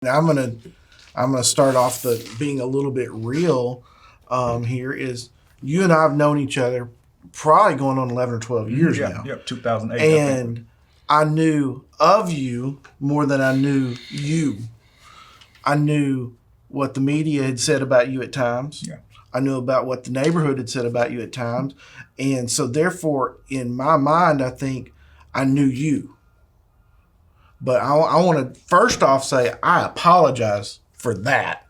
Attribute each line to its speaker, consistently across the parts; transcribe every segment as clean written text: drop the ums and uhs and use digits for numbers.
Speaker 1: I'm gonna start off the being a little bit real here. Is you and I have known each other probably going on 11 or 12 years now.
Speaker 2: Yeah, 2008.
Speaker 1: And I knew of you more than I knew you. I knew what the media had said about you at times.
Speaker 2: Yeah.
Speaker 1: I knew about what the neighborhood had said about you at times. And so therefore, in my mind, I think I knew you. But I want to first off say I apologize for that,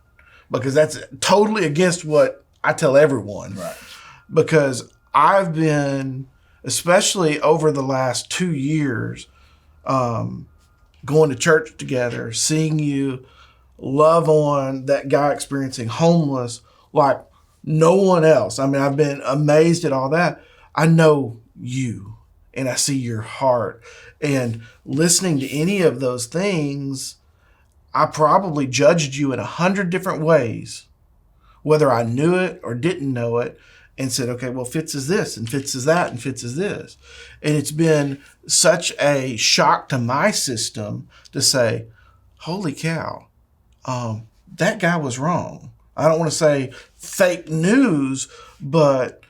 Speaker 1: because that's totally against what I tell everyone.
Speaker 2: Right.
Speaker 1: Because I've been, especially over the last 2 years, going to church together, seeing you love on that guy experiencing homeless like no one else. I mean, I've been amazed at all that. I know you and I see your heart. And listening to any of those things, I probably judged you in 100 different ways, whether I knew it or didn't know it, and said, okay, well, Fitz is this, and Fitz is that, and Fitz is this. And it's been such a shock to my system to say, holy cow, that guy was wrong. I don't want to say fake news, but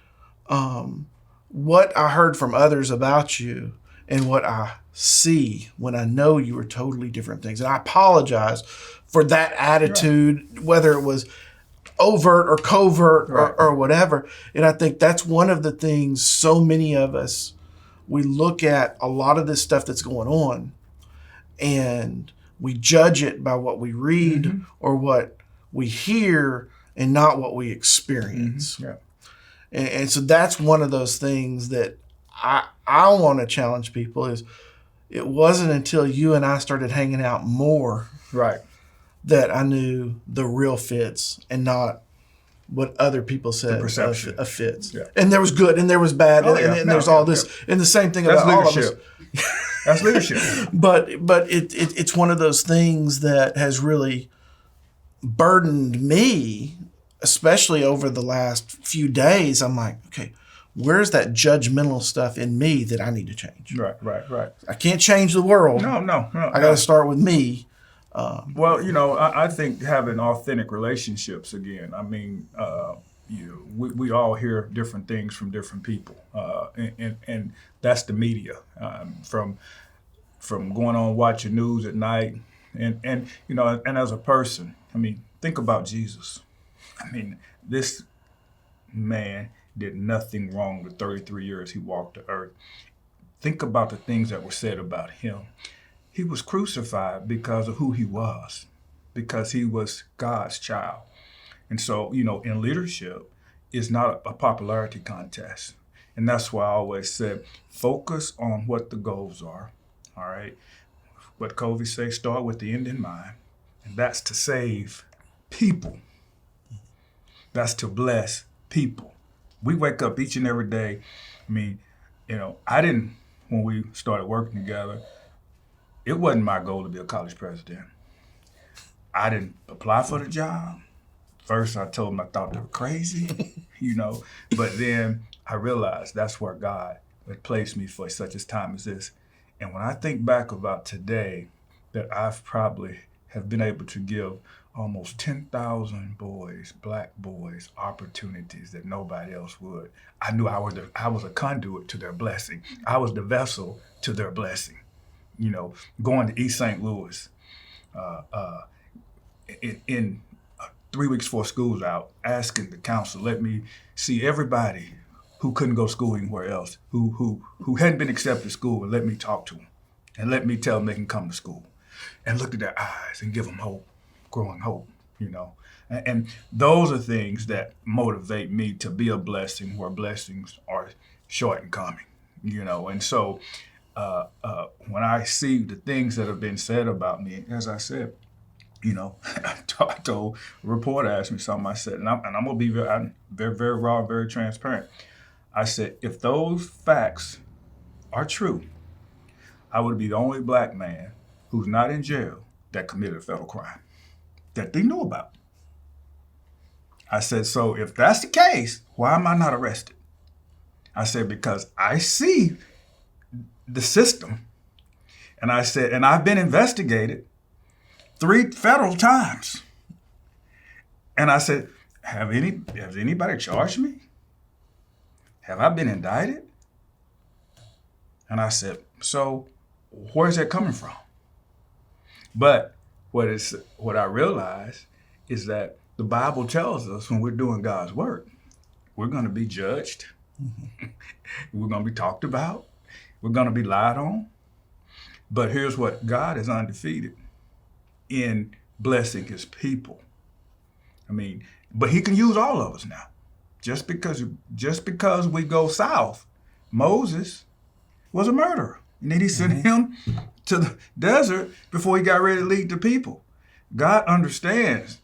Speaker 1: what I heard from others about you and what I see when I know you are totally different things. And I apologize for that attitude, whether it was overt or covert or whatever. And I think that's one of the things so many of us, we look at a lot of this stuff that's going on and we judge it by what we read or what we hear and not what we experience.
Speaker 2: Yeah.
Speaker 1: And so that's one of those things that I want to challenge people is it wasn't until you and I started hanging out more that I knew the real Fitz and not what other people said of Fitz.
Speaker 2: Yeah.
Speaker 1: And there was good and there was bad and there's all this. Yeah. And the same thing
Speaker 2: That's
Speaker 1: about
Speaker 2: leadership.
Speaker 1: all of us.
Speaker 2: That's leadership.
Speaker 1: But it's one of those things that has really burdened me, especially over the last few days. I'm like, okay, where's that judgmental stuff in me that I need to change?
Speaker 2: Right.
Speaker 1: I can't change the world.
Speaker 2: No.
Speaker 1: I got to start with me.
Speaker 2: Well, I think having authentic relationships again. I mean, we all hear different things from different people, and that's the media. From going on watching news at night, and as a person, I mean, think about Jesus. I mean, this man did nothing wrong the 33 years he walked the earth. Think about the things that were said about him. He was crucified because of who he was, because he was God's child. And so, in leadership, it's not a popularity contest. And that's why I always said, focus on what the goals are, all right? What Covey says, start with the end in mind, and that's to save people. That's to bless people. We wake up each and every day. I mean, when we started working together, it wasn't my goal to be a college president. I didn't apply for the job. First, I told them I thought they were crazy, but then I realized that's where God had placed me for such a time as this. And when I think back about today, that I've probably have been able to give almost 10,000 boys, black boys, opportunities that nobody else would. I knew I was a conduit to their blessing. I was the vessel to their blessing. Going to East St. Louis in 3 weeks before school's out, asking the council, let me see everybody who couldn't go to school anywhere else, who hadn't been accepted to school, and let me talk to them and let me tell them they can come to school and look at their eyes and give them hope, growing hope, And those are things that motivate me to be a blessing where blessings are short and coming, And so when I see the things that have been said about me, as I said, I told a reporter asked me something. I said, and I'm gonna be very, very raw, very transparent. I said, if those facts are true, I would be the only black man who's not in jail that committed a federal crime that they knew about. I said, so if that's the case, why am I not arrested? I said, because I see the system. And I said, and I've been investigated. 3 federal times. And I said, has anybody charged me? Have I been indicted? And I said, so where's that coming from? But what I realized is that the Bible tells us when we're doing God's work, we're going to be judged. We're going to be talked about. We're going to be lied on. But here's what: God is undefeated in blessing his people. I mean, but he can use all of us now. Just because we go south, Moses was a murderer. And then he sent him to the desert before he got ready to lead the people. God understands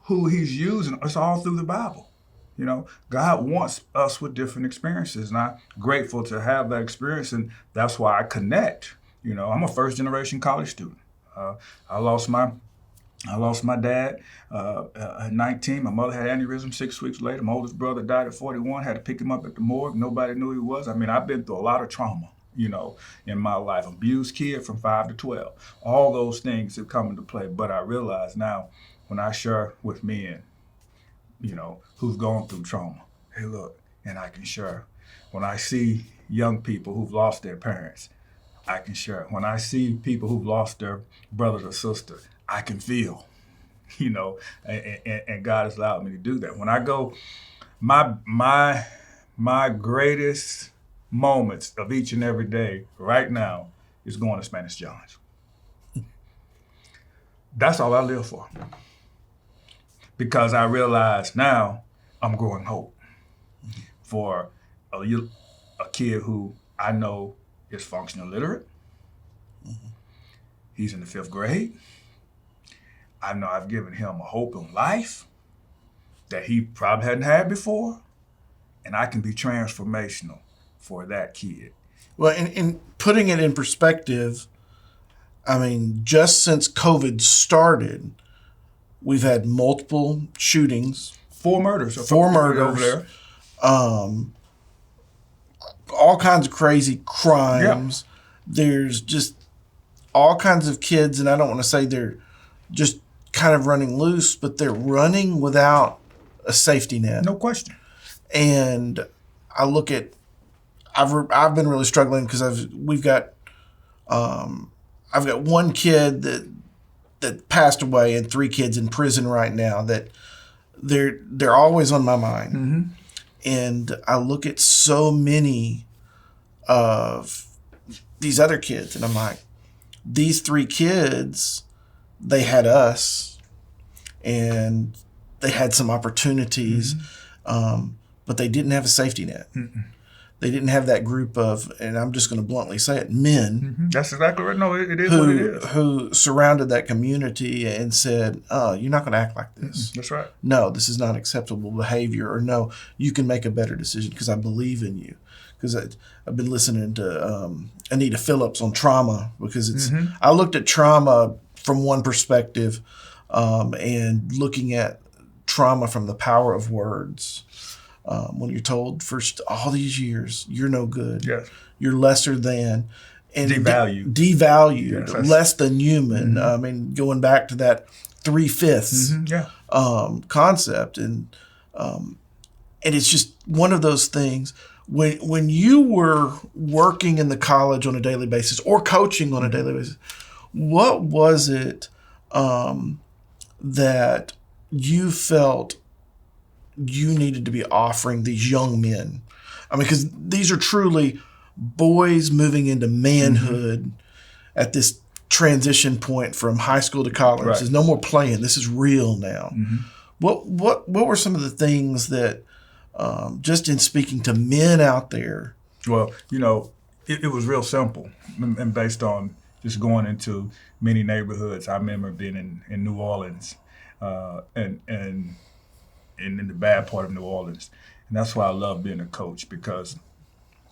Speaker 2: who he's using. It's all through the Bible. You know, God wants us with different experiences. And I'm grateful to have that experience. And that's why I connect. You know, I'm a first generation college student. I lost my dad at 19. My mother had aneurysm 6 weeks later. My oldest brother died at 41. Had to pick him up at the morgue. Nobody knew who he was. I mean, I've been through a lot of trauma, you know, in my life. Abused kid from 5 to 12. All those things have come into play. But I realize now when I share with men, you know, who've gone through trauma, hey, look, and I can share. When I see young people who've lost their parents, I can share. When I see people who've lost their brothers or sisters, I can feel, you know, and God has allowed me to do that. When I go, my greatest moments of each and every day right now is going to Spanish John's. That's all I live for. Because I realize now I'm growing hope for a kid who I know is functional illiterate. He's in the 5th grade. I know I've given him a hope in life that he probably hadn't had before, and I can be transformational for that kid.
Speaker 1: Well, in putting it in perspective, I mean, just since COVID started, we've had multiple shootings.
Speaker 2: 4 murders.
Speaker 1: 4 murders.
Speaker 2: Over there.
Speaker 1: All kinds of crazy crimes. Yeah. There's just all kinds of kids, and I don't want to say they're just kind of running loose, but they're running without a safety net.
Speaker 2: No question.
Speaker 1: And I look at, I've been really struggling because I've got one kid that passed away and 3 kids in prison right now that they're always on my mind. Mm-hmm. And I look at so many of these other kids and I'm like, these 3 kids, they had us and they had some opportunities, but they didn't have a safety net. Mm-mm. They didn't have that group of, and I'm just going to bluntly say it, men. Mm-hmm.
Speaker 2: That's exactly right. No, it is what it is.
Speaker 1: Who surrounded that community and said, oh, you're not going to act like this.
Speaker 2: That's right.
Speaker 1: No, this is not acceptable behavior. Or no, you can make a better decision because I believe in you. Because I've been listening to Anita Phillips on trauma because it's. Mm-hmm. I looked at trauma from one perspective and looking at trauma from the power of words. When you're told for all these years, you're no good. Yes. You're lesser than. And devalued, yes, less than human. Mm-hmm. I mean, going back to that 3/5 concept. And it's just one of those things. When you were working in the college on a daily basis or coaching on a daily basis, what was it that you felt you needed to be offering these young men? I mean, because these are truly boys moving into manhood at this transition point from high school to college. Right. There's no more playing. This is real now. Mm-hmm. What were some of the things that, just in speaking to men out there?
Speaker 2: Well, you know, it was real simple and based on just going into many neighborhoods. I remember being in New Orleans and in the bad part of New Orleans. And that's why I love being a coach, because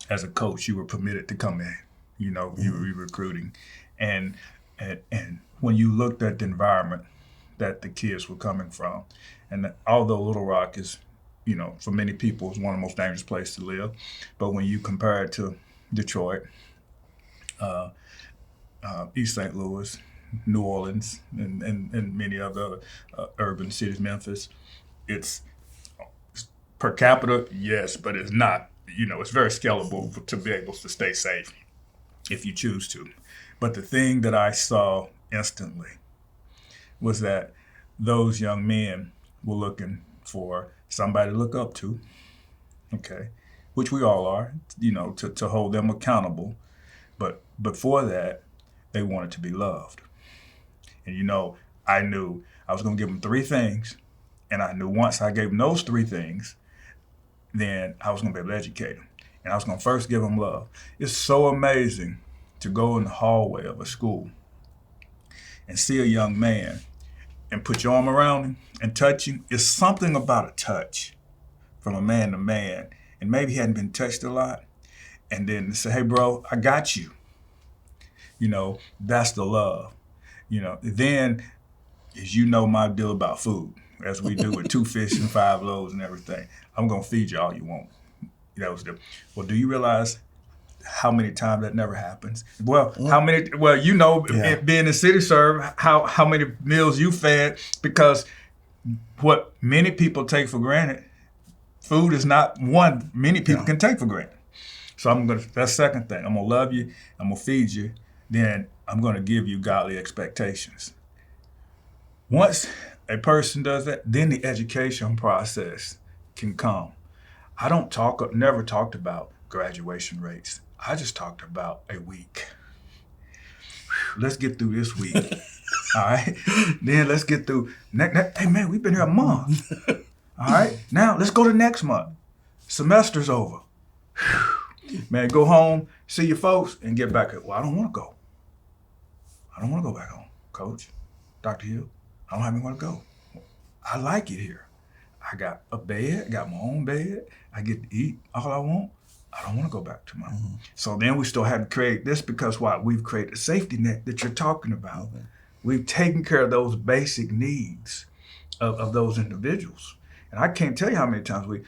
Speaker 2: as a coach, you were permitted to come in, you know, mm-hmm. you were recruiting. And when you looked at the environment that the kids were coming from, and although Little Rock is, you know, for many people, is one of the most dangerous places to live. But when you compare it to Detroit, East St. Louis, New Orleans and many other urban cities, Memphis. It's per capita, yes, but it's not. It's very scalable to be able to stay safe if you choose to. But the thing that I saw instantly was that those young men were looking for somebody to look up to, okay, which we all are, to hold them accountable. But before that, they wanted to be loved. And I knew I was going to give them three things. And I knew once I gave them those three things, then I was going to be able to educate them. And I was going to first give them love. It's so amazing to go in the hallway of a school and see a young man and put your arm around him and touch him. It's something about a touch from a man to man. And maybe he hadn't been touched a lot. And then say, hey, bro, I got you. That's the love. Then, as my deal about food, as we do with 2 fish and 5 loaves and everything, I'm going to feed you all you want. That was well, do you realize how many times that never happens? Well, how many, being in city serve, how many meals you fed, because what many people take for granted, food is not one many people can take for granted. So that's the second thing. I'm going to love you. I'm going to feed you. Then I'm going to give you godly expectations. Once a person does that, then the education process can come. I never talked about graduation rates. I just talked about a week. Let's get through this week. All right. Then let's get through. Hey, man, we've been here a month. All right. Now let's go to next month. Semester's over. Man, go home, see your folks, and get back. Well, I don't want to go. I don't want to go back home, Coach, Dr. Hill. I don't have anywhere to go. I like it here. I got a bed, got my own bed. I get to eat all I want. I don't want to go back to my home. So then we still have to create this because we've created a safety net that you're talking about. Mm-hmm. We've taken care of those basic needs of those individuals. And I can't tell you how many times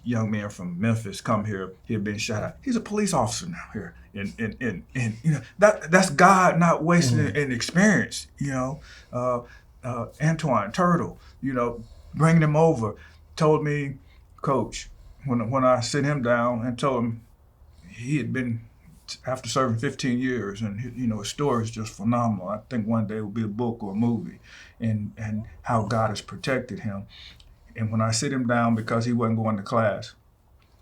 Speaker 2: young men from Memphis come here, he had been shot at. He's a police officer now here. And that's God not wasting an experience, Antoine Turtle, bringing him over, told me, Coach, when I sit him down and told him he had been, after serving 15 years, and his story is just phenomenal. I think one day it will be a book or a movie, and how God has protected him. And when I sit him down, because he wasn't going to class,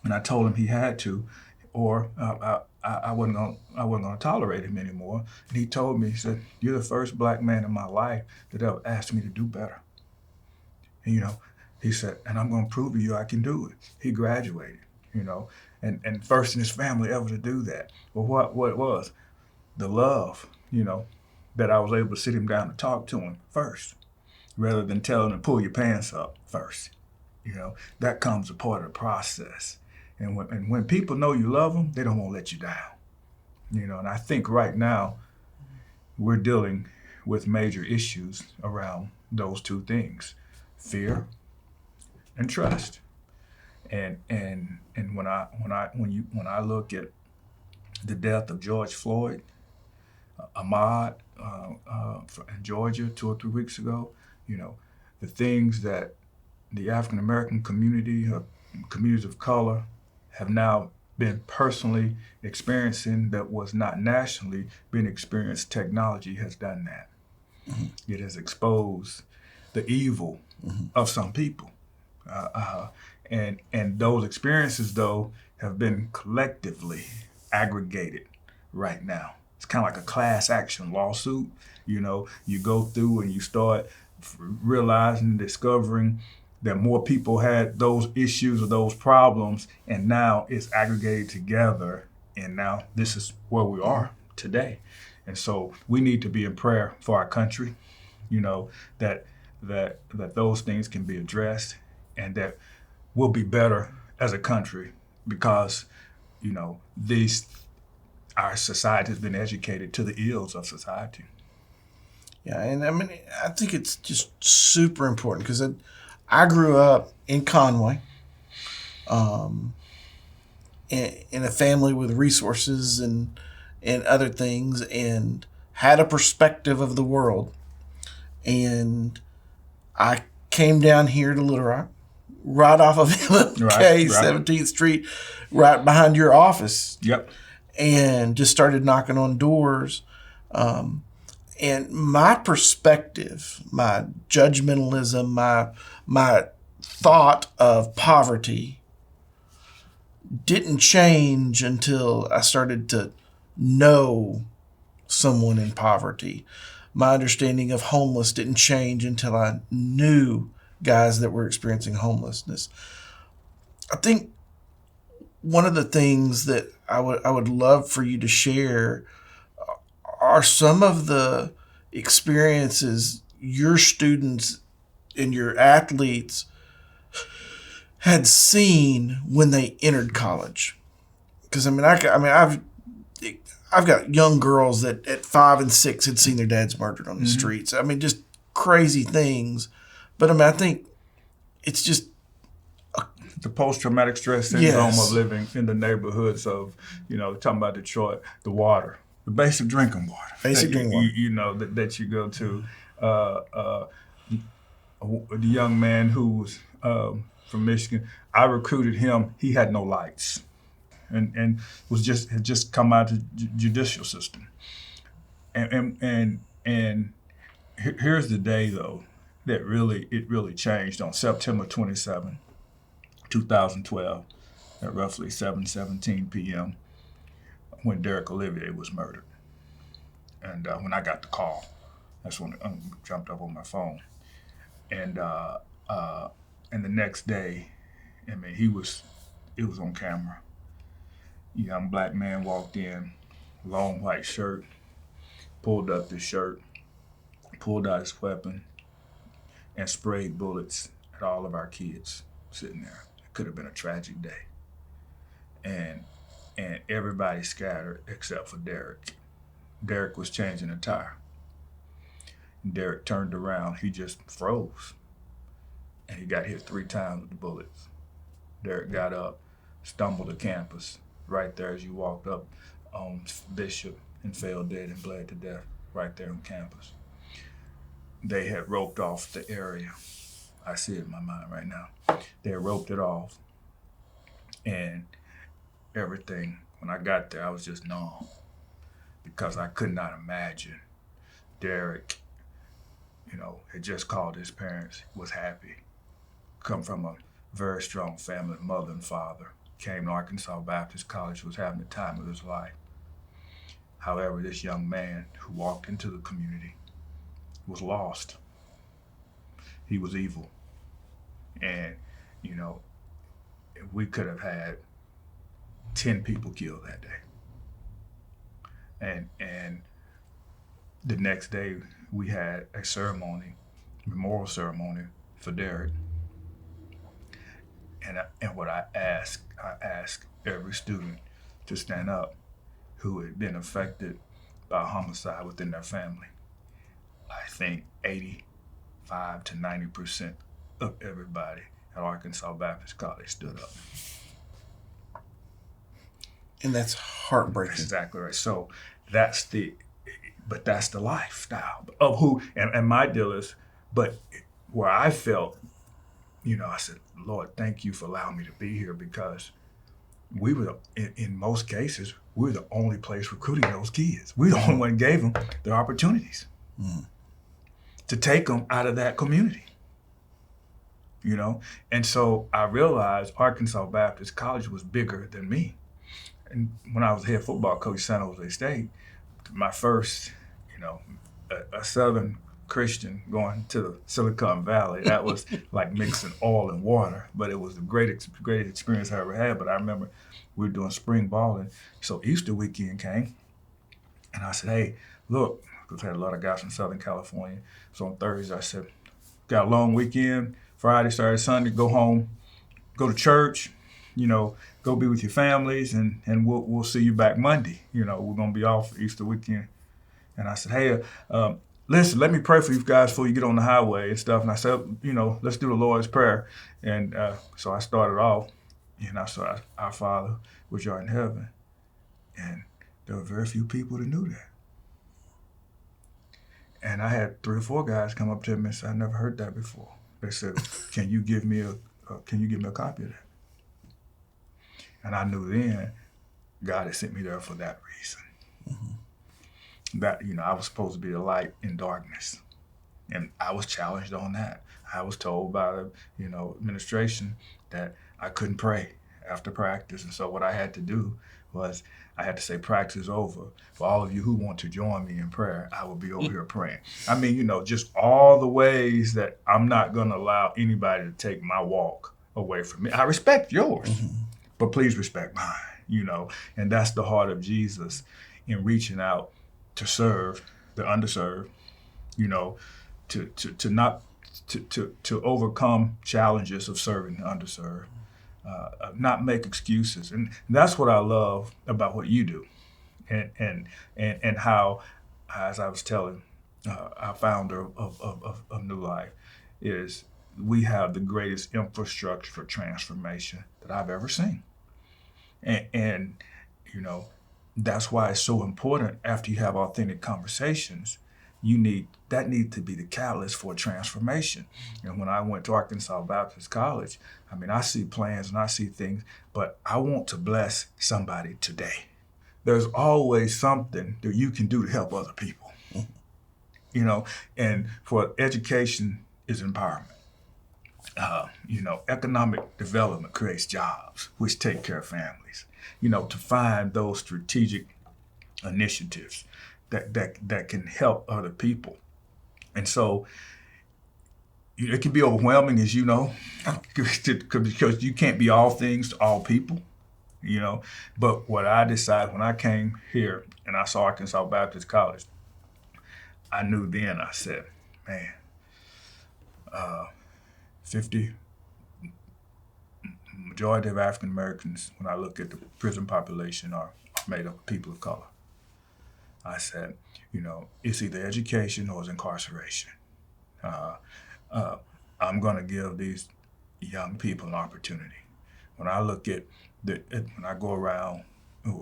Speaker 2: and I told him he had to, or I wasn't going to tolerate him anymore. And he told me, he said, "You're the first black man in my life that ever asked me to do better." And, he said, "And I'm going to prove to you I can do it." He graduated, and first in his family ever to do that. Well, what it was, the love, that I was able to sit him down and talk to him first, rather than telling him to pull your pants up first. That comes a part of the process. And when people know you love them, they don't want to let you down. And I think right now we're dealing with major issues around those two things: fear and trust. And when I look at the death of George Floyd, Ahmaud in Georgia 2 or 3 weeks ago, the things that the African American community, communities of color, have now been personally experiencing that was not nationally being experienced. Technology has done that. Mm-hmm. It has exposed the evil of some people. And those experiences, though, have been collectively aggregated right now. It's kind of like a class action lawsuit. You go through and you start realizing, discovering that more people had those issues or those problems, and now it's aggregated together, and now this is where we are today. And so we need to be in prayer for our country, that those things can be addressed, and that we'll be better as a country because, our society has been educated to the ills of society.
Speaker 1: Yeah, and I think it's just super important because I grew up in Conway, in a family with resources and other things, and had a perspective of the world. And I came down here to Little Rock, right off of MLK, 17th Street, right behind your office.
Speaker 2: Yep.
Speaker 1: And just started knocking on doors. And my perspective, my judgmentalism, my thought of poverty didn't change until I started to know someone in poverty. My understanding of homeless didn't change until I knew guys that were experiencing homelessness. I think one of the things that I would love for you to share are some of the experiences your students and your athletes had seen when they entered college. Because I've got young girls that at 5 and 6 had seen their dads murdered on the streets. I mean, just crazy things. But I think it's just
Speaker 2: the post-traumatic stress syndrome of living in the neighborhoods of, talking about Detroit, the water, the basic drinking water.
Speaker 1: Drinking water.
Speaker 2: That you go to. The young man who was from Michigan, I recruited him. He had no lights, and had just come out of the judicial system. And here's the day though that really changed on September 27, 2012, at roughly 7:17 p.m. when Derek Olivier was murdered. And when I got the call, that's when I jumped up on my phone. And the next day, it was on camera. A young black man walked in, long white shirt, pulled up his shirt, pulled out his weapon, and sprayed bullets at all of our kids sitting there. It could have been a tragic day. And everybody scattered except for Derek. Derek was changing a tire. Derek turned around, he just froze. And he got hit 3 times with the bullets. Derek got up, stumbled to campus, right there as you walked up on Bishop, and fell dead and bled to death right there on campus. They had roped off the area. I see it in my mind right now. They had roped it off. And everything, when I got there, I was just numb because I could not imagine Derek, had just called his parents, was happy, come from a very strong family, mother and father, came to Arkansas Baptist College, was having the time of his life. However, this young man who walked into the community was lost. He was evil. And, we could have had 10 people killed that day. And the next day we had a memorial ceremony for Derek. And what I asked every student to stand up who had been affected by homicide within their family. I think 85 to 90% of everybody at Arkansas Baptist College stood up.
Speaker 1: And that's heartbreaking.
Speaker 2: That's exactly right. So that's the lifestyle of who, and my deal is, but where I felt, I said, Lord, thank you for allowing me to be here, because we were, in most cases, we were the only place recruiting those kids. We were the only one who gave them the opportunities to take them out of that community. And so I realized Arkansas Baptist College was bigger than me. And when I was head football coach at San Jose State, my first, a Southern Christian going to the Silicon Valley, that was like mixing oil and water, but it was the greatest experience I ever had. But I remember we were doing spring ball, and so Easter weekend came, and I said, hey, look, because I had a lot of guys from Southern California. So on Thursday, I said, got a long weekend, Friday, Saturday, Sunday, go home, go to church, go be with your families, and we'll see you back Monday. We're going to be off for Easter weekend. And I said, hey, listen, let me pray for you guys before you get on the highway and stuff. And I said, let's do the Lord's Prayer. And so I started off, and I said, our Father, which art in heaven. And there were very few people that knew that. And I had 3 or 4 guys come up to me and say, "I never heard that before." They said, "Can you give me a copy of that?" And I knew then God had sent me there for that reason. That, I was supposed to be a light in darkness. And I was challenged on that. I was told by the, administration that I couldn't pray after practice. And so what I had to do was I had to say, practice is over. For all of you who want to join me in prayer, I will be over here praying. I mean, just all the ways that I'm not going to allow anybody to take my walk away from me. I respect yours, but please respect mine, And that's the heart of Jesus in reaching out to serve the underserved, to overcome challenges of serving the underserved, not make excuses. And that's what I love about what you do, and how, as I was telling our founder of New Life, is we have the greatest infrastructure for transformation that I've ever seen. And that's why it's so important after you have authentic conversations. That needs to be the catalyst for transformation. And when I went to Arkansas Baptist College, I see plans and I see things, but I want to bless somebody today. There's always something that you can do to help other people, and for education is empowerment. Economic development creates jobs, which take care of families. To find those strategic initiatives that can help other people. And so it can be overwhelming, as you know, because you can't be all things to all people, But what I decided when I came here and I saw Arkansas Baptist College, I knew then, I said, man, 50, majority of African Americans, when I look at the prison population, are made up of people of color. I said, it's either education or it's incarceration. I'm going to give these young people an opportunity. When I look at when I go around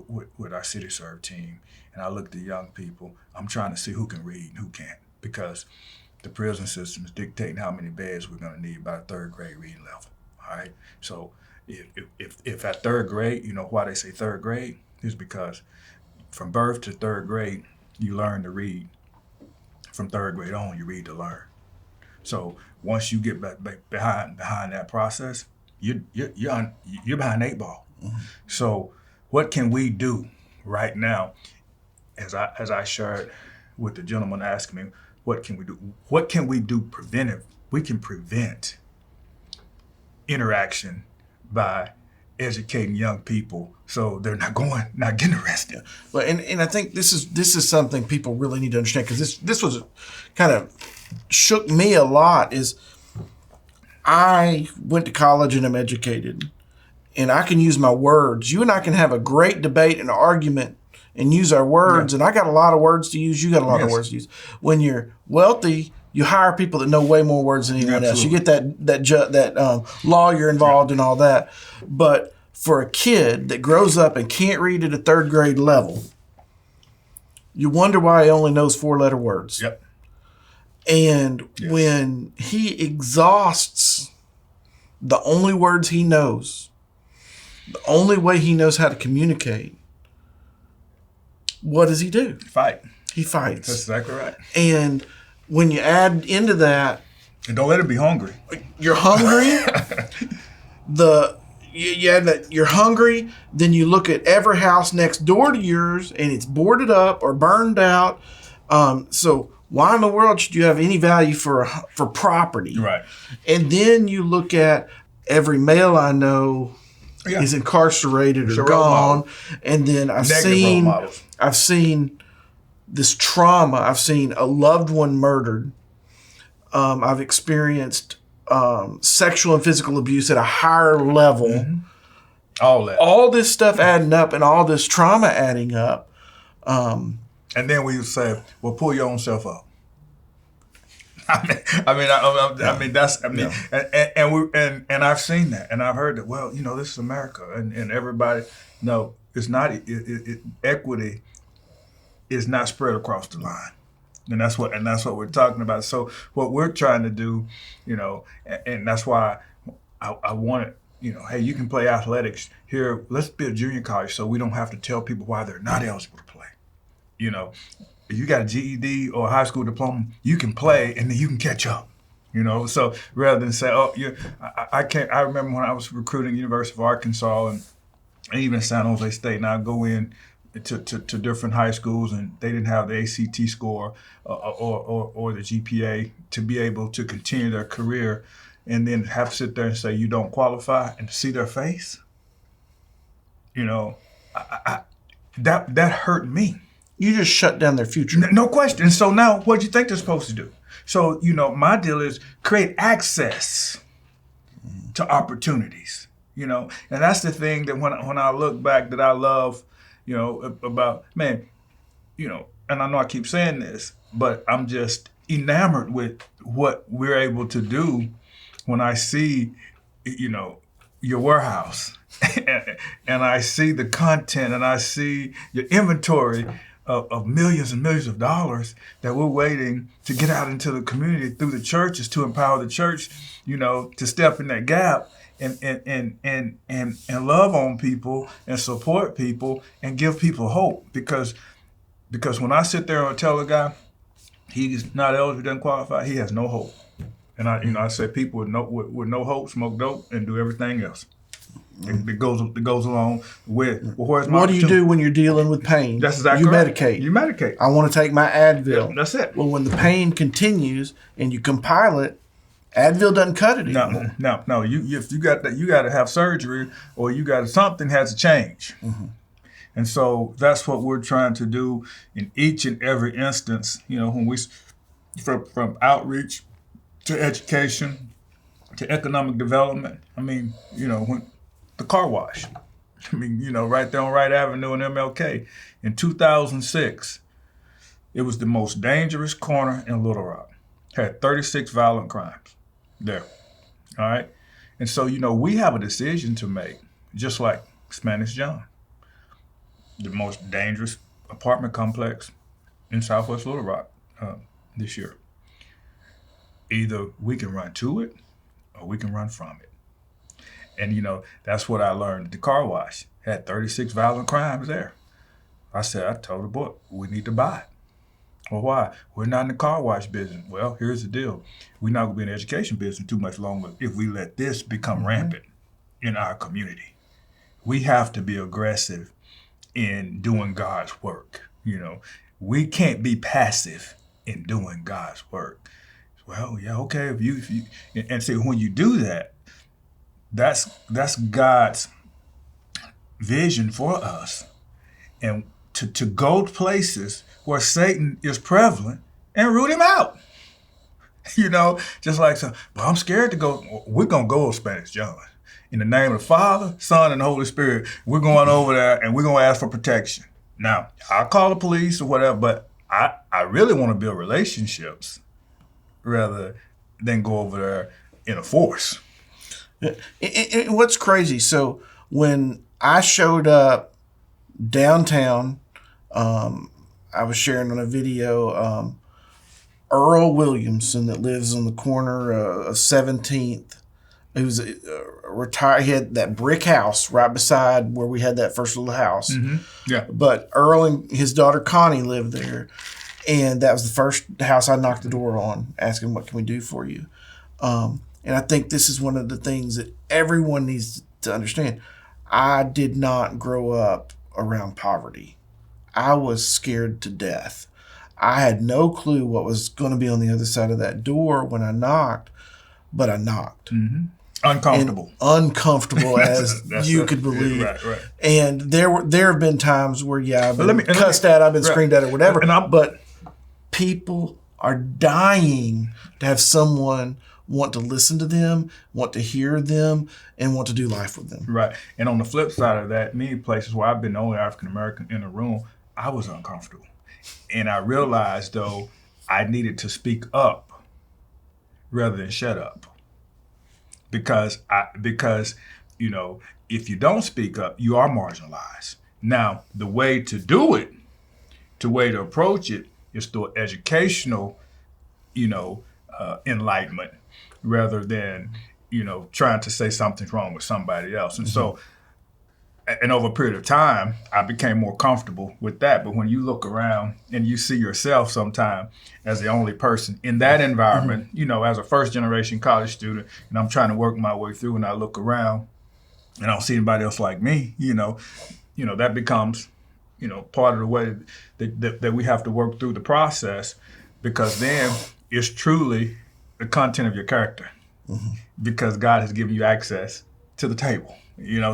Speaker 2: with our City Serve team and I look at the young people, I'm trying to see who can read and who can't, because the prison system is dictating how many beds we're going to need by the 3rd grade reading level. All right. So if at 3rd grade, why they say 3rd grade is because from birth to 3rd grade, you learn to read. From 3rd grade on, you read to learn. So once you get back behind that process, you're behind 8 ball. Mm-hmm. So what can we do right now? As I shared with the gentleman asking me, what can we do? What can we do preventive? We can prevent interaction by educating young people so they're not getting arrested.
Speaker 1: Well, and I think this is something people really need to understand, because this was kind of shook me a lot. Is I went to college and I'm educated, and I can use my words. You and I can have a great debate and argument and use our words, and I got a lot of words to use. You got a lot of words to use. When you're wealthy, you hire people that know way more words than anyone else. You get that lawyer involved and all that. But for a kid that grows up and can't read at a 3rd grade level, you wonder why he only knows 4-letter words.
Speaker 2: Yep.
Speaker 1: And when he exhausts the only words he knows, the only way he knows how to communicate, what does he do?
Speaker 2: Fight.
Speaker 1: He fights.
Speaker 2: That's exactly right.
Speaker 1: And when you add into that,
Speaker 2: and don't let him be hungry.
Speaker 1: You're hungry. You're hungry. Then you look at every house next door to yours, and it's boarded up or burned out. So why in the world should you have any value for property?
Speaker 2: Right.
Speaker 1: And then you look at every male I know is incarcerated or gone. And then I've seen this trauma. I've seen a loved one murdered. I've experienced sexual and physical abuse at a higher level.
Speaker 2: Mm-hmm. All that.
Speaker 1: All this stuff adding up and all this trauma adding up.
Speaker 2: And then we say, well, pull your own self up. And I've seen that, and I've heard that. Well, this is America, and everybody. No, it's not. Equity is not spread across the line. And that's what we're talking about. So what we're trying to do, and that's why I want it, hey, you can play athletics here. Let's be a junior college so we don't have to tell people why they're not eligible to play. If you got a GED or a high school diploma, you can play and then you can catch up. So rather than say, oh, I can't. I remember when I was recruiting University of Arkansas and even San Jose State, and I go in to different high schools, and they didn't have the ACT score or the GPA to be able to continue their career, and then have to sit there and say you don't qualify, and to see their face, that hurt me.
Speaker 1: You just shut down their future.
Speaker 2: No question. And so now, what do you think they're supposed to do? So my deal is create access to opportunities. And that's the thing that when I look back that I love. About, man, and I know I keep saying this, but I'm just enamored with what we're able to do when I see, your warehouse and I see the content and I see your inventory of millions and millions of dollars that we're waiting to get out into the community through the churches to empower the church, to step in that gap. And love on people and support people and give people hope because when I sit there and tell a guy he's not eligible, doesn't qualify, he has no hope. And I say people with no hope smoke dope and do everything else. It goes along with where's my
Speaker 1: what do you do when you're dealing with pain?
Speaker 2: That's exactly right. You medicate.
Speaker 1: I want to take my Advil.
Speaker 2: Yeah, that's it.
Speaker 1: Well, when the pain continues and you compile it, Advil doesn't cut it anymore.
Speaker 2: No. If you got that, you got to have surgery, or something has to change. Mm-hmm. And so that's what we're trying to do in each and every instance. When we from outreach to education to economic development. I mean, when the car wash. I mean, right there on Wright Avenue in MLK in 2006, it was the most dangerous corner in Little Rock. Had 36 violent crimes. There. All right. And so, we have a decision to make, just like Spanish John, the most dangerous apartment complex in Southwest Little Rock this year. Either we can run to it or we can run from it. And, that's what I learned at the car wash. Had 36 violent crimes there. I told the boy, we need to buy it. Well, why? We're not in the car wash business. Well, here's the deal. We're not going to be in the education business too much longer if we let this become rampant in our community. We have to be aggressive in doing God's work. We can't be passive in doing God's work. Well, yeah, okay. If you and see, when you do that, that's God's vision for us. And to go places where Satan is prevalent and root him out. Just like so. But I'm scared to go. We're going to go to Spanish John. In the name of the Father, Son, and the Holy Spirit, we're going over there and we're going to ask for protection. Now, I'll call the police or whatever, but I really want to build relationships rather than go over there in a force.
Speaker 1: What's crazy, so when I showed up downtown, I was sharing on a video, Earl Williamson that lives on the corner of 17th. He was retired. He had that brick house right beside where we had that first little house.
Speaker 2: Mm-hmm. Yeah.
Speaker 1: But Earl and his daughter Connie lived there. And that was the first house I knocked the door on, asking, what can we do for you? And I think this is one of the things that everyone needs to understand. I did not grow up around poverty. I was scared to death. I had no clue what was going to be on the other side of that door when I knocked, but I knocked.
Speaker 2: Mm-hmm. Uncomfortable.
Speaker 1: And uncomfortable as you could believe.
Speaker 2: Right.
Speaker 1: And there have been times where, I've been cussed at, I've been screamed at or whatever. But people are dying to have someone want to listen to them, want to hear them, and want to do life with them.
Speaker 2: Right. And on the flip side of that, many places where I've been the only African-American in the room, I was uncomfortable. And I realized, though, I needed to speak up rather than shut up. Because if you don't speak up, you are marginalized. Now, the way to do it, the way to approach it, is through educational, enlightenment, rather than, trying to say something's wrong with somebody else. And so, and over a period of time, I became more comfortable with that. But when you look around and you see yourself sometime as the only person in that environment, as a first generation college student, and I'm trying to work my way through, and I look around and I don't see anybody else like me, that becomes, part of the way that we have to work through the process, because then it's truly the content of your character, because God has given you access to the table.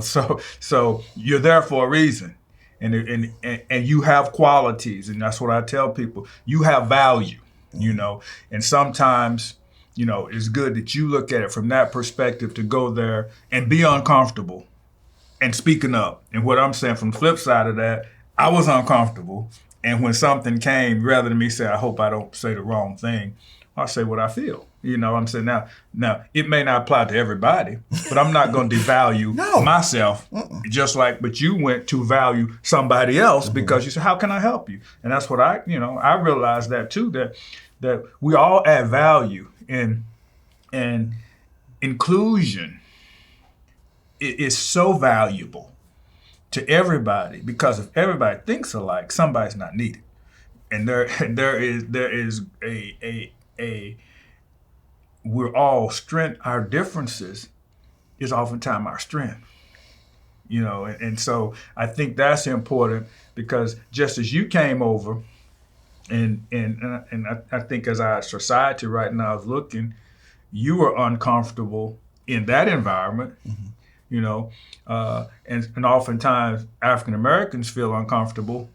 Speaker 2: So you're there for a reason, and you have qualities, and that's what I tell people. You have value, and sometimes, it's good that you look at it from that perspective, to go there and be uncomfortable and speaking up. And what I'm saying from the flip side of that, I was uncomfortable, and when something came, rather than me say, I hope I don't say the wrong thing, I say what I feel. I'm saying now it may not apply to everybody, but I'm not going to devalue myself. But you went to value somebody else because you said, how can I help you? And that's what I realized that too, that we all add value, and inclusion is so valuable to everybody, because if everybody thinks alike, somebody's not needed. And there is a we're all strength. Our differences is oftentimes our strength, and so I think that's important, because just as you came over, and I think as our society right now is looking, you were uncomfortable in that environment, and oftentimes African Americans feel uncomfortable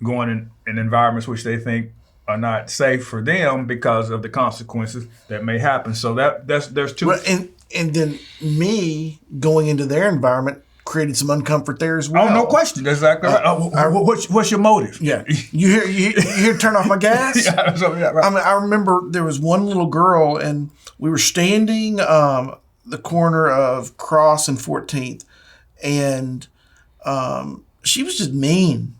Speaker 2: going in environments which they think are not safe for them because of the consequences that may happen. So there's two.
Speaker 1: Well, and then me going into their environment created some uncomfort there as well.
Speaker 2: Oh, no question. That's exactly right. What's your motive?
Speaker 1: Yeah. You hear turn off my gas?
Speaker 2: Yeah, right.
Speaker 1: I mean, I remember there was one little girl, and we were standing the corner of Cross and 14th, and she was just mean.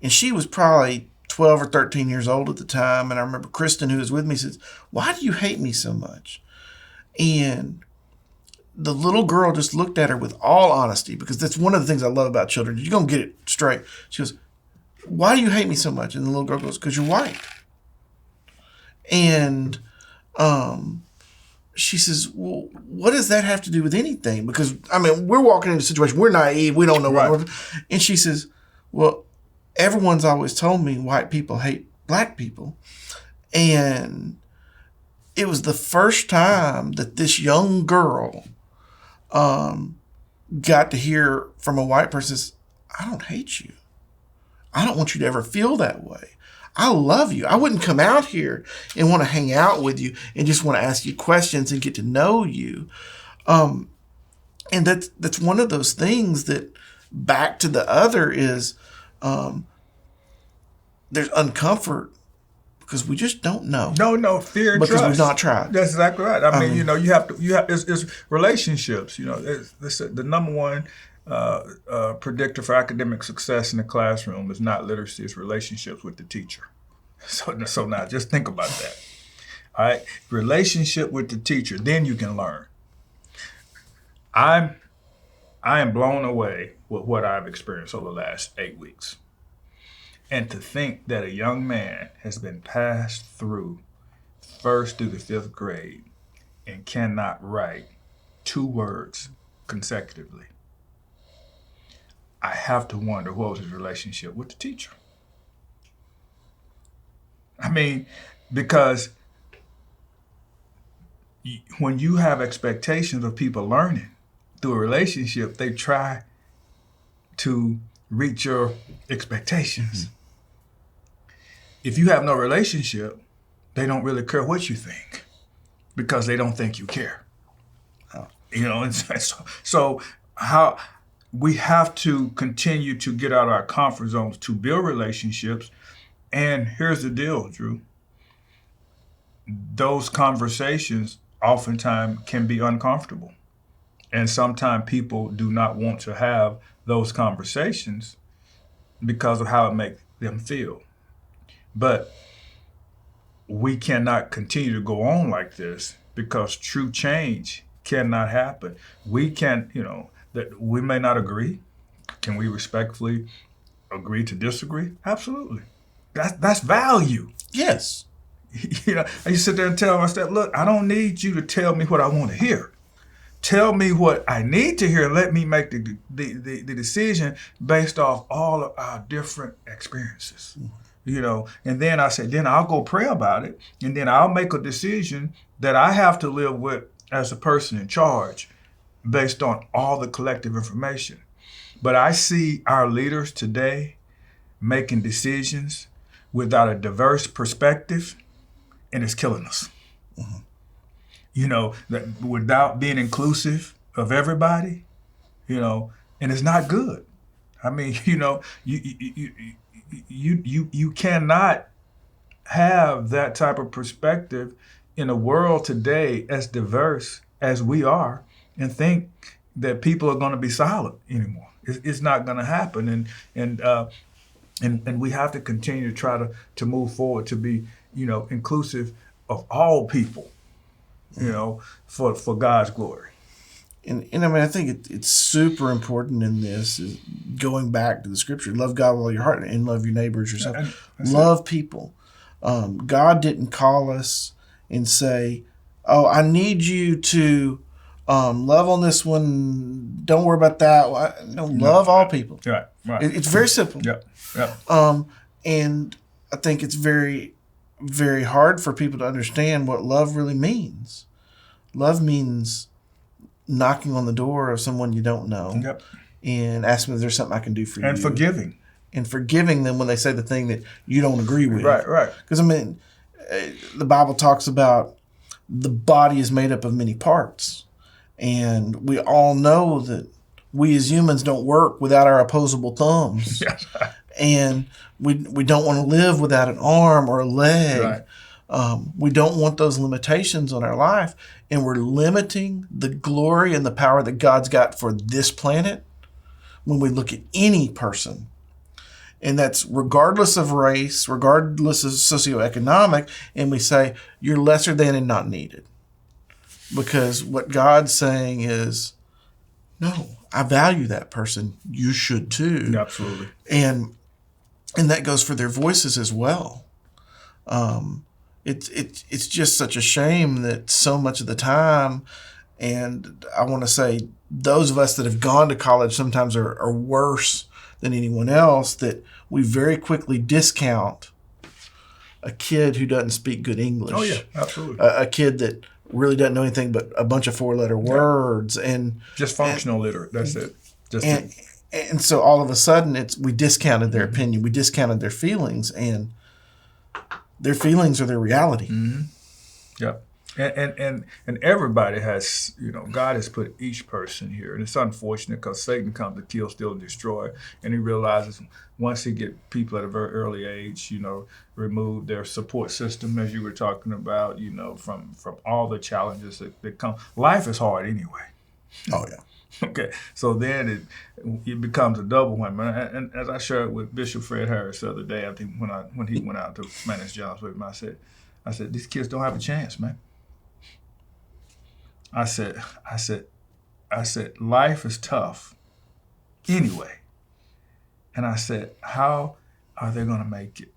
Speaker 1: And she was probably 12 or 13 years old at the time. And I remember Kristen, who was with me, says, "Why do you hate me so much?" And the little girl just looked at her with all honesty, because that's one of the things I love about children. You're going to get it straight. She goes, "Why do you hate me so much?" And the little girl goes, "Because you're white." And she says, "Well, what does that have to do with anything?" Because, I mean, we're walking into a situation, we're naive, we don't know what we're... And she says, "Well, everyone's always told me white people hate black people." And it was the first time that this young girl got to hear from a white person, "I don't hate you. I don't want you to ever feel that way. I love you. I wouldn't come out here and want to hang out with you and just want to ask you questions and get to know you." And that's one of those things that, back to the other, is there's uncomfort because we just don't know.
Speaker 2: No, fear and
Speaker 1: because
Speaker 2: trust.
Speaker 1: we've not tried.
Speaker 2: That's exactly right. I mean, you have it's it's the number one predictor for academic success in the classroom is not literacy, it's relationships with the teacher. So now just think about that. All right, relationship with the teacher, then you can learn. I am blown away with what I've experienced over the last 8 weeks. And to think that a young man has been passed through 1st through the 5th grade and cannot write 2 words consecutively. I have to wonder, what was his relationship with the teacher? I mean, because when you have expectations of people learning through a relationship, they try to reach your expectations. Mm-hmm. If you have no relationship, they don't really care what you think, because they don't think you care. Oh. And so how we have to continue to get out of our comfort zones to build relationships. And here's the deal, Drew. Those conversations oftentimes can be uncomfortable. And sometimes people do not want to have those conversations because of how it makes them feel. But we cannot continue to go on like this because true change cannot happen. We can, that we may not agree. Can we respectfully agree to disagree? Absolutely. That's value.
Speaker 1: Yes.
Speaker 2: I used to sit there and tell myself, look, I don't need you to tell me what I want to hear. Tell me what I need to hear and let me make the decision based off all of our different experiences. And then I said, then I'll go pray about it, and then I'll make a decision that I have to live with as a person in charge based on all the collective information. But I see our leaders today making decisions without a diverse perspective, and it's killing us. That without being inclusive of everybody, and it's not good. I mean, you cannot have that type of perspective in a world today as diverse as we are and think that people are going to be silent anymore. It's not going to happen, and we have to continue to try to move forward to be inclusive of all people, for God's glory.
Speaker 1: And I mean, I think it's super important in this, is going back to the scripture: love God with all your heart and love your neighbors yourself. Love people. God didn't call us and say, "Oh, I need you to love on this one. Don't worry about that." No, love all people.
Speaker 2: Right.
Speaker 1: It's very simple.
Speaker 2: Yeah.
Speaker 1: And I think it's very, very hard for people to understand what love really means. Love means knocking on the door of someone you don't know and asking if there's something I can do for you.
Speaker 2: And forgiving.
Speaker 1: And forgiving them when they say the thing that you don't agree with.
Speaker 2: Right.
Speaker 1: Because, I mean, the Bible talks about the body is made up of many parts. And we all know that we as humans don't work without our opposable thumbs.
Speaker 2: Yes.
Speaker 1: And we don't want to live without an arm or a leg.
Speaker 2: Right.
Speaker 1: We don't want those limitations on our life. And we're limiting the glory and the power that God's got for this planet when we look at any person. And that's regardless of race, regardless of socioeconomic, and we say, you're lesser than and not needed. Because what God's saying is, no, I value that person. You should too.
Speaker 2: Absolutely.
Speaker 1: And that goes for their voices as well. It's just such a shame that so much of the time, and I want to say those of us that have gone to college sometimes are worse than anyone else, that we very quickly discount a kid who doesn't speak good English.
Speaker 2: Oh, yeah, absolutely.
Speaker 1: A kid that really doesn't know anything but a bunch of four-letter words. And
Speaker 2: just functional literate. That's it.
Speaker 1: And so all of a sudden, we discounted their opinion. We discounted their feelings, and their feelings are their reality.
Speaker 2: Mm-hmm. Yep. And everybody has, God has put each person here. And it's unfortunate because Satan comes to kill, steal, and destroy. And he realizes once he get people at a very early age, remove their support system, as you were talking about, from all the challenges that come. Life is hard anyway.
Speaker 1: Oh, yeah.
Speaker 2: Okay, so then it becomes a double whammy. And as I shared with Bishop Fred Harris the other day, I think when he went out to manage jobs with him, I said, these kids don't have a chance, man. I said, life is tough anyway. And I said, how are they going to make it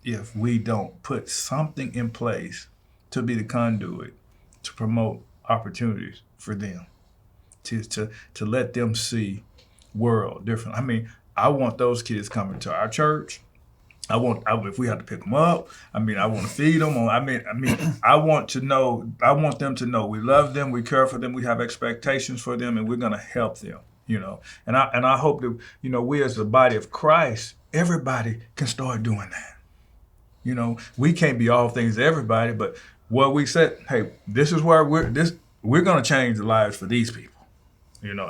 Speaker 2: if we don't put something in place to be the conduit to promote opportunities for them, to let them see world different? I mean, I want those kids coming to our church. If we have to pick them up, I want to feed them. I want them to know we love them, we care for them, we have expectations for them, and we're going to help them, And I hope that, we as the body of Christ, everybody can start doing that. We can't be all things to everybody, but what we said, hey, this is where we're going to change the lives for these people.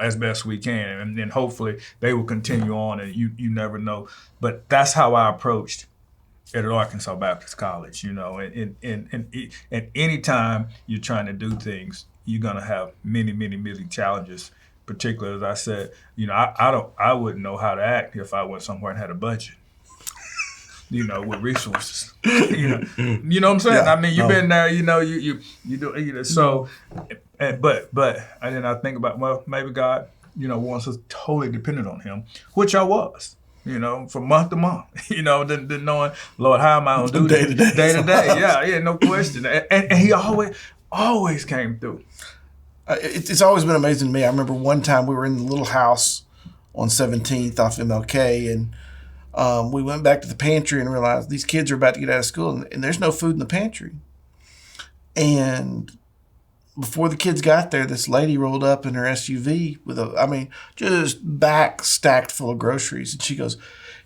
Speaker 2: As best we can. And then hopefully they will continue on, and you never know. But that's how I approached it at Arkansas Baptist College, and any time you're trying to do things, you're going to have many, many, many challenges, particularly, as I said, I wouldn't know how to act if I went somewhere and had a budget. with resources. You know what I'm saying?
Speaker 1: Yeah,
Speaker 2: I mean, you've
Speaker 1: no.
Speaker 2: been there. You do. So, but and then I think about, well, maybe God, wants us totally dependent on Him, which I was. From month to month, then knowing, Lord, how am I going to do
Speaker 1: Day
Speaker 2: this?
Speaker 1: to day.
Speaker 2: Day to day, yeah, no question. And He always came through.
Speaker 1: It's always been amazing to me. I remember one time we were in the little house on 17th off MLK, and we went back to the pantry and realized these kids are about to get out of school, and there's no food in the pantry. And before the kids got there, this lady rolled up in her SUV with just back stacked full of groceries. And she goes,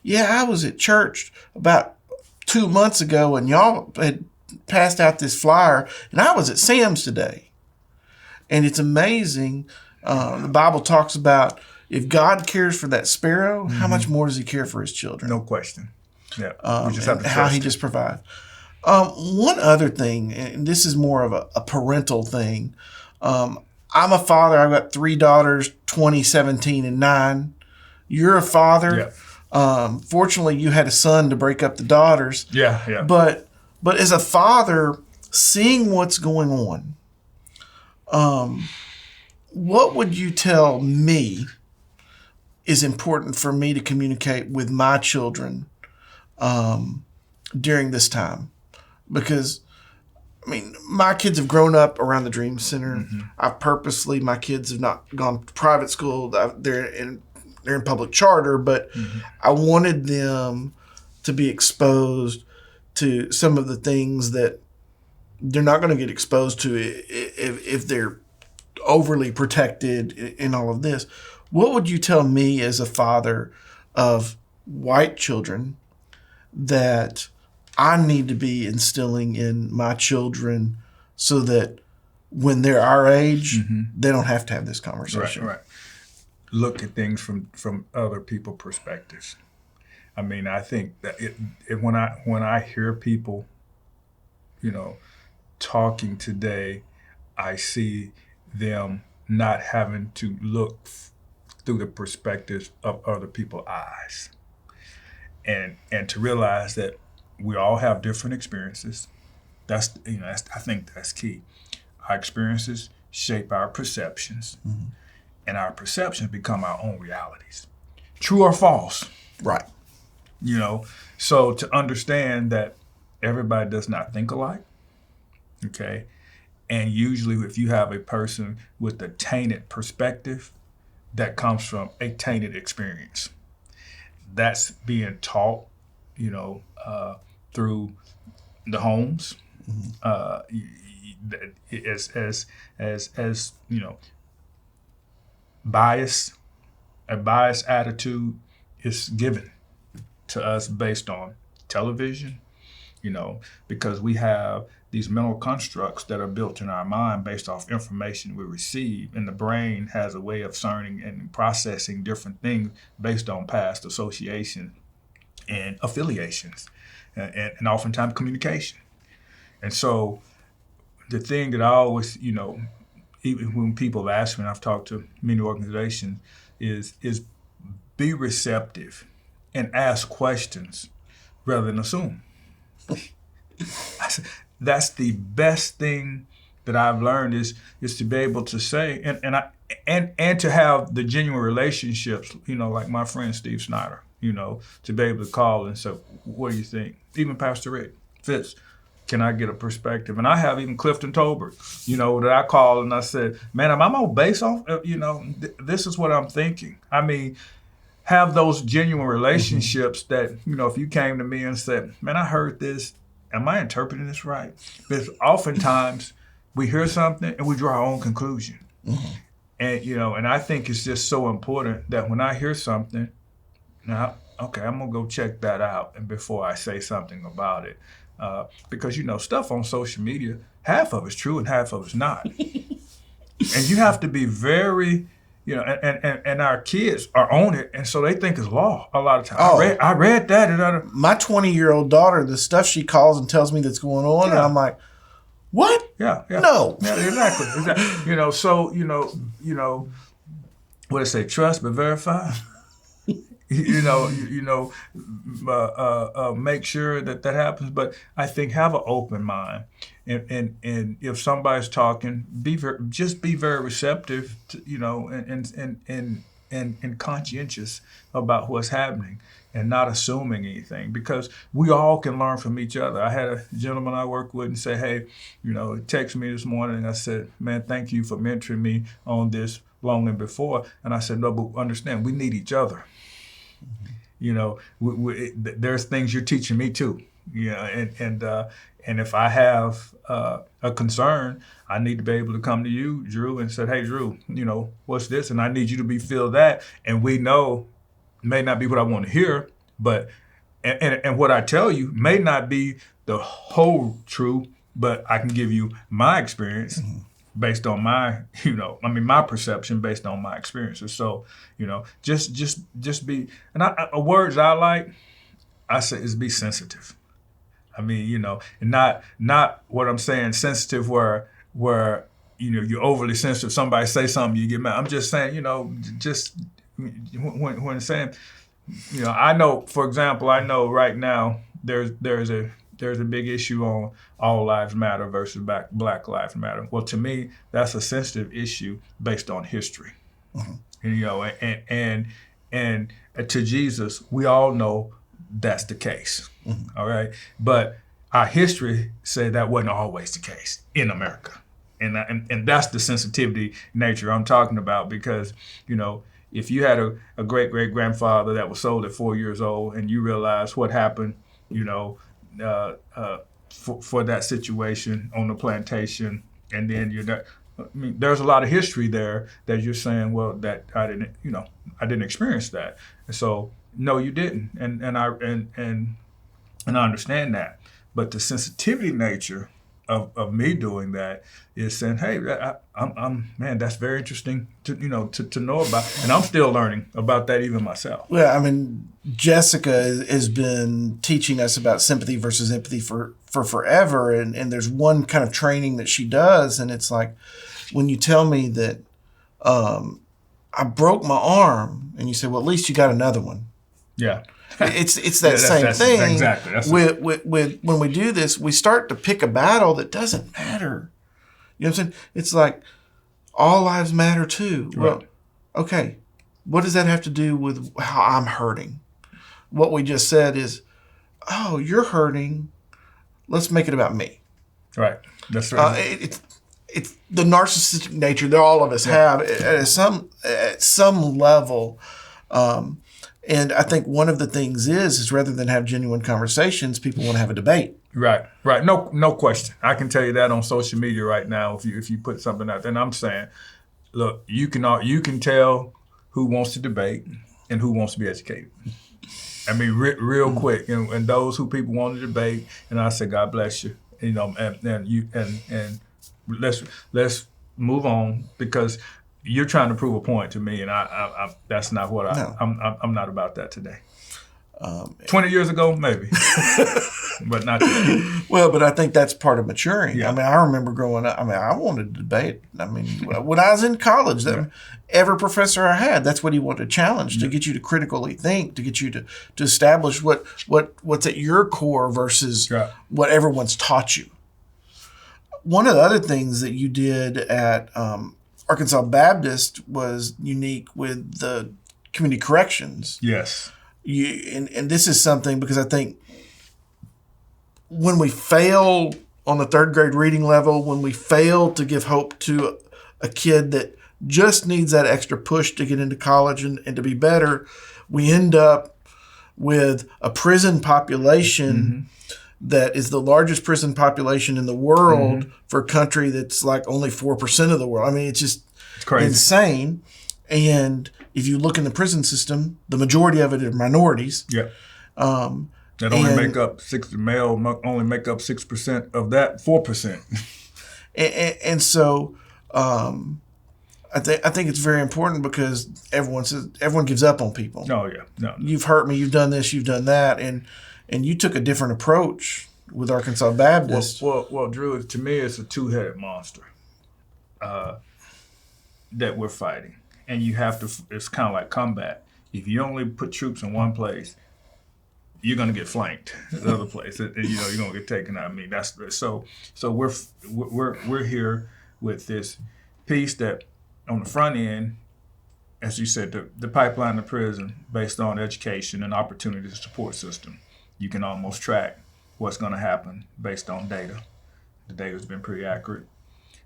Speaker 1: "Yeah, I was at church about 2 months ago, and y'all had passed out this flyer, and I was at Sam's today." And it's amazing. The Bible talks about if God cares for that sparrow, how much more does He care for His children?
Speaker 2: No question. Yeah, we just
Speaker 1: And
Speaker 2: have to
Speaker 1: how
Speaker 2: trust
Speaker 1: He
Speaker 2: Him.
Speaker 1: just provides. One other thing, and this is more of a parental thing. I'm a father. I've got 3 daughters, 20, 17, and 9. You're a father.
Speaker 2: Yeah.
Speaker 1: Fortunately, you had a son to break up the daughters.
Speaker 2: Yeah.
Speaker 1: But as a father, seeing what's going on, what would you tell me is important for me to communicate with my children during this time? Because, my kids have grown up around the Dream Center. My kids have not gone to private school. They're in public charter, but I wanted them to be exposed to some of the things that they're not going to get exposed to if they're overly protected in all of this. What would you tell me as a father of white children that I need to be instilling in my children so that when they're our age, they don't have to have this conversation?
Speaker 2: Right. Look at things from other people's perspectives. I think that when I hear people, talking today, I see them not having to look through the perspectives of other people's eyes, and to realize that we all have different experiences. I think that's key. Our experiences shape our perceptions, and our perceptions become our own realities, true or false.
Speaker 1: Right.
Speaker 2: So to understand that everybody does not think alike, okay? And usually if you have a person with a tainted perspective, that comes from a tainted experience. That's being taught, through the homes, as bias. A biased attitude is given to us based on television, because we have these mental constructs that are built in our mind based off information we receive, and the brain has a way of discerning and processing different things based on past association and affiliations, and oftentimes communication. And so the thing that I always, even when people ask me, and I've talked to many organizations, is be receptive and ask questions rather than assume. That's the best thing that I've learned is to be able to say and to have the genuine relationships, like my friend Steve Snyder, to be able to call and say, what do you think? Even Pastor Rick, Fitz, can I get a perspective? And I have even Clifton Tolbert, that I called and I said, man, am I more based off, this is what I'm thinking. Have those genuine relationships that, if you came to me and said, man, I heard this, am I interpreting this right? Because oftentimes we hear something and we draw our own conclusion. And, and I think it's just so important that when I hear something, now, okay, I'm going to go check that out and before I say something about it. Because, stuff on social media, half of it's true and half of it's not. And you have to be very, and our kids are on it, and so they think it's law a lot of times.
Speaker 1: Oh.
Speaker 2: I read that.
Speaker 1: My 20-year-old daughter, the stuff she calls and tells me that's going on, and I'm like, what?
Speaker 2: Yeah.
Speaker 1: No.
Speaker 2: Yeah, exactly. So, what I say, trust but verify. Make sure that happens. But I think have an open mind, and if somebody's talking, just be very receptive, to, and conscientious about what's happening, and not assuming anything, because we all can learn from each other. I had a gentleman I work with and say, hey, he texted me this morning, and I said, man, thank you for mentoring me on this long and before. And I said, no, but understand, we need each other. There's things you're teaching me too. And if I have a concern, I need to be able to come to you, Drew, and say, hey, Drew, what's this? And I need you to be feel that. And we know may not be what I want to hear, but and what I tell you may not be the whole truth, but I can give you my experience. Mm-hmm. Based on my, my perception based on my experiences. So, just be, and words I like, I say is be sensitive. And not what I'm saying, sensitive where you're overly sensitive. Somebody say something, you get mad. I'm just saying, just when saying, I know, for example, right now there's a big issue on all lives matter versus Black lives matter. Well, to me, that's a sensitive issue based on history. Mm-hmm. And to Jesus, we all know that's the case. Mm-hmm. All right, but our history said that wasn't always the case in America, and that's the sensitivity nature I'm talking about, because if you had a great grandfather that was sold at 4 years old, and you realize what happened, for that situation on the plantation, and then there's a lot of history there that you're saying, well, that I didn't experience that, and so no, you didn't, and I understand that, but the sensitivity nature of me doing that is saying, hey, I'm man, that's very interesting to know about, and I'm still learning about that even myself.
Speaker 1: Yeah, Jessica has been teaching us about sympathy versus empathy for forever, and there's one kind of training that she does, and it's like when you tell me that I broke my arm, and you say, well, at least you got another one.
Speaker 2: Yeah.
Speaker 1: It's that same thing.
Speaker 2: Exactly.
Speaker 1: With when we do this, we start to pick a battle that doesn't matter. You know what I'm saying? It's like all lives matter too. Right. Well, okay, what does that have to do with how I'm hurting? What we just said is, oh, you're hurting. Let's make it about me.
Speaker 2: Right. That's right.
Speaker 1: It's the narcissistic nature that all of us have at some level. And I think one of the things is rather than have genuine conversations, people want to have a debate.
Speaker 2: Right. No question. I can tell you that on social media right now. If you put something out there, and I'm saying, look, you can tell who wants to debate and who wants to be educated. Real quick, and those who people want to debate, and I say, God bless you, and let's move on, because you're trying to prove a point to me, and I that's not what I'm not about that today. 20 years ago, maybe, but not today.
Speaker 1: Well, but I think that's part of maturing.
Speaker 2: Yeah.
Speaker 1: I remember growing up. I wanted to debate. When I was in college, every professor I had, that's what he wanted to challenge, to get you to critically think, to get you to establish what's at your core versus what everyone's taught you. One of the other things that you did at Arkansas Baptist was unique with the community corrections.
Speaker 2: Yes.
Speaker 1: And this is something, because I think when we fail on the third grade reading level, when we fail to give hope to a kid that just needs that extra push to get into college and to be better, we end up with a prison population that is the largest prison population in the world for a country that's like only 4% of the world. It's
Speaker 2: crazy.
Speaker 1: Insane. And if you look in the prison system, the majority of it are minorities.
Speaker 2: Yeah. That only make up 6% of that 4%.
Speaker 1: And so I think it's very important, because everyone gives up on people.
Speaker 2: Oh yeah. No.
Speaker 1: You've hurt me, you've done this, you've done that, and you took a different approach with Arkansas Baptist.
Speaker 2: Well, Drew, to me, it's a two-headed monster that we're fighting, and you have to. It's kind of like combat. If you only put troops in one place, you're going to get flanked the other place. You're going to get taken out. I mean, that's so. So we're here with this piece that on the front end, as you said, the pipeline to prison based on education and opportunity support system. You can almost track what's going to happen based on data. The data's been pretty accurate.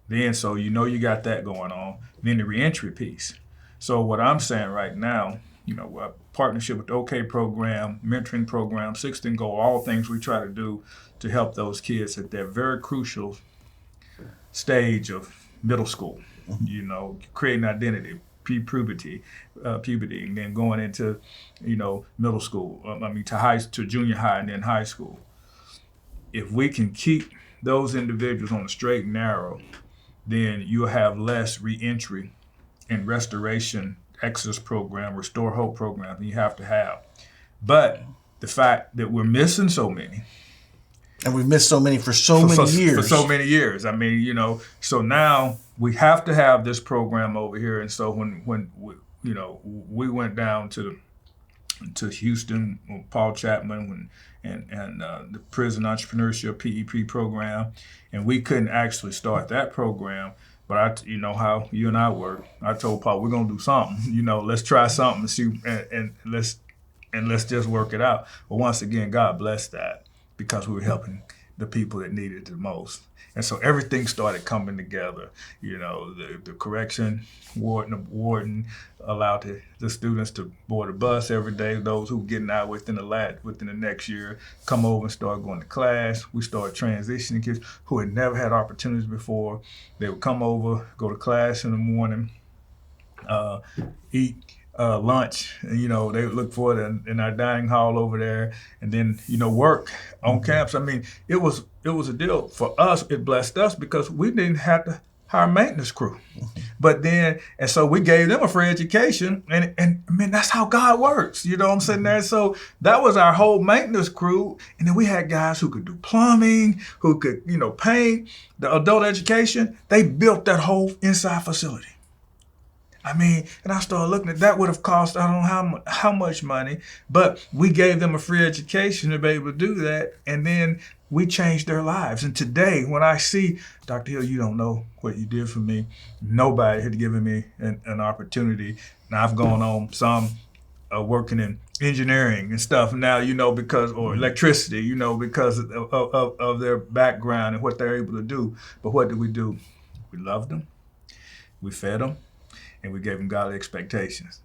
Speaker 2: Then, so you got that going on. Then the reentry piece. So what I'm saying right now, a partnership with the OK program, mentoring program, 16 Goal, all things we try to do to help those kids at their very crucial stage of middle school, creating identity, puberty, and then going into, middle school, to junior high and then high school. If we can keep those individuals on the straight and narrow, then you'll have less reentry and restoration Exodus program, Restore Hope program than you have to have. But the fact that we're missing so many.
Speaker 1: And we've missed so many for so many years.
Speaker 2: For so many years. I mean, so now we have to have this program over here. And so when we went down to Houston with Paul Chapman and the Prison Entrepreneurship PEP program, and we couldn't actually start that program. But how you and I work. I told Paul, we're gonna do something. Let's try something and see, and let's just work it out. But once again, God blessed that because we were helping the people that needed it the most. And so everything started coming together. The correction warden allowed the students to board a bus every day. Those who were getting out within the next year come over and start going to class. We started transitioning kids who had never had opportunities before. They would come over, go to class in the morning, eat lunch, and they would look for it in our dining hall over there, and then work on campus. I mean, it was a deal for us. It blessed us because we didn't have to hire a maintenance crew, but then and so we gave them a free education, and I mean that's how God works. I'm sitting there. So that was our whole maintenance crew, and then we had guys who could do plumbing, who could paint, the adult education. They built that whole inside facility. I mean, and I started looking at that would have cost, I don't know how much money, but we gave them a free education to be able to do that. And then we changed their lives. And today, when I see, Dr. Hill, you don't know what you did for me. Nobody had given me an opportunity. And I've gone on some working in engineering and stuff now, or electricity, because of their background and what they're able to do. But what did? We loved them. We fed them. And we gave them godly expectations.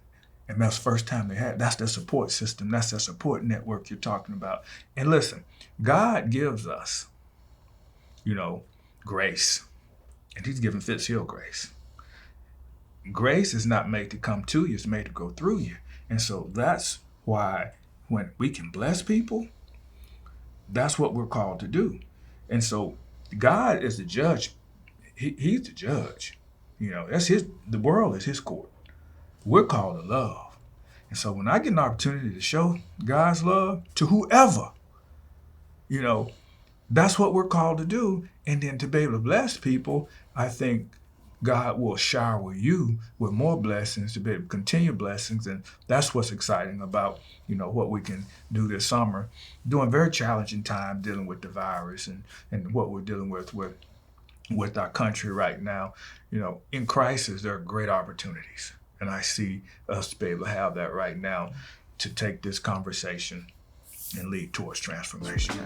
Speaker 2: And that's the first time that's their support system. That's their support network you're talking about. And listen, God gives us, grace. And he's given Fitz Hill grace. Grace is not made to come to you, it's made to go through you. And so that's why when we can bless people, that's what we're called to do. And so God is the judge. He's the judge. The world is his court. We're called to love. And so when I get an opportunity to show God's love to whoever, that's what we're called to do. And then to be able to bless people, I think God will shower you with more blessings to be able to continue blessings. And that's what's exciting about, what we can do this summer, during very challenging time, dealing with the virus and what we're dealing with our country right now. In crisis, there are great opportunities. And I see us to be able to have that right now to take this conversation and lead towards transformation.